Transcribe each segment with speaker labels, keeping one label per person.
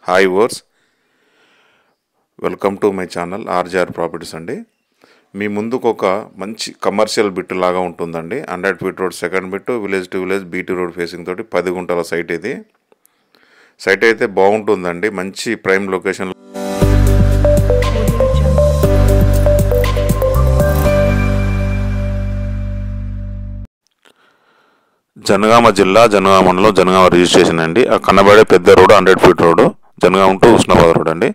Speaker 1: Hi viewers, welcome to my channel RGR properties అండి. మీ ముందుకు ఒక మంచి కమర్షియల్ బిట్ లాగా ఉంటుందండి. 100 feet road second bit, village to village BT road facing తోటి 10 గుంటల సైట్. ఇది సైట్ అయితే బాగుంటుందండి, మంచి ప్రైమ్ లొకేషన్. జనగామ జిల్లా జనగామ మండలం జనగామ రిజిస్ట్రేషన్ అండి. ఆ కనబడే పెద్ద road 100 feet road Jangaon to Husnabad road అండి.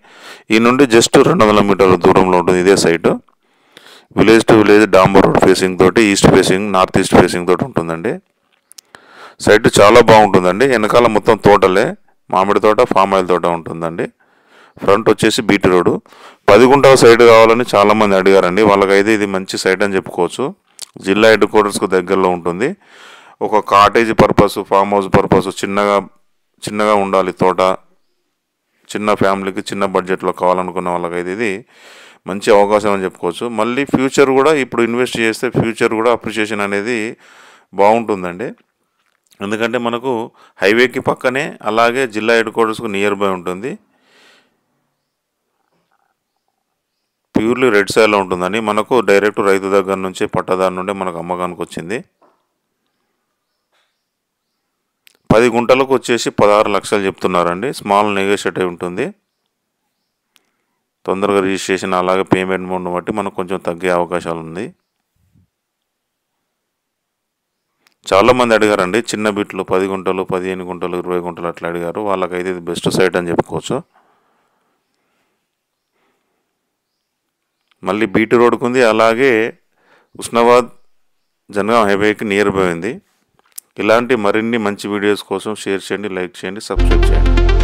Speaker 1: ఈ నుండి జస్ట్ 200 మీటర్ల దూరంలో ఉంటుంది ఇదే సైటు. విలేజ్ టు విలేజ్ డాంబర్ రోడ్ ఫేసింగ్ తోటి, east facing, north east facing తోటి ఉంటుందండి. సైట్ చాలా బాగుంటుందండి. వెనకాల మొత్తం తోటలే, మామిడి తోట, ఫామ్ ఆయిల్ తోట ఉంటుందండి. ఫ్రంట్ వచ్చేసి బీటీ రోడ్డు. 10 గుంటల సైట్ కావాలని చాలామంది అడిగారండి. వాళ్ళకైతే ఇది మంచి సైట్ అని చెప్పుకోవచ్చు. జిల్లా హెడ్ క్వార్టర్స్కు దగ్గరలో ఉంటుంది. ఒక cottage purpose, farm house purpose, చిన్నగా ఉండాలి తోట, చిన్న ఫ్యామిలీకి చిన్న బడ్జెట్లో కావాలనుకున్న వాళ్ళకైతే ఇది మంచి అవకాశం అని చెప్పుకోవచ్చు. మళ్ళీ ఫ్యూచర్ కూడా ఇప్పుడు ఇన్వెస్ట్ చేస్తే ఫ్యూచర్ కూడా అప్రిషియేషన్ అనేది బాగుంటుందండి. ఎందుకంటే మనకు హైవేకి పక్కనే, అలాగే జిల్లా హెడ్ క్వార్టర్స్కు నియర్ బై ఉంటుంది. ప్యూర్లీ రెడ్ సైడ్లో ఉంటుందండి. మనకు డైరెక్ట్ రైతు దగ్గర నుంచి, పట్టదారు నుండి మనకు అమ్మకానికి వచ్చింది. 10 గుంటలకు వచ్చేసి 16 లక్షలు చెప్తున్నారండి. స్మాల్ నెగోషియేట్ అయి ఉంటుంది. తొందరగా రిజిస్ట్రేషన్ అలాగే పేమెంట్ మోడ్ను బట్టి మనకు కొంచెం తగ్గే అవకాశాలు ఉంది. చాలామంది అడిగారండి చిన్న బిట్లు 10 గుంటలు, 15 గుంటలు, 20 గుంటలు అట్లా అడిగారు. వాళ్ళకైతే ఇది బెస్ట్ సైట్ అని చెప్పుకోవచ్చు. మళ్ళీ బీటీ రోడ్కు ఉంది, అలాగే ఉస్నాబాద్ జనగాం హైవేకి నియర్ బై ఉంది. ఇలాంటి మరిన్ని మంచి వీడియోస్ కోసం షేర్ చేయండి, లైక్ చేయండి, సబ్స్క్రైబ్ చేయండి.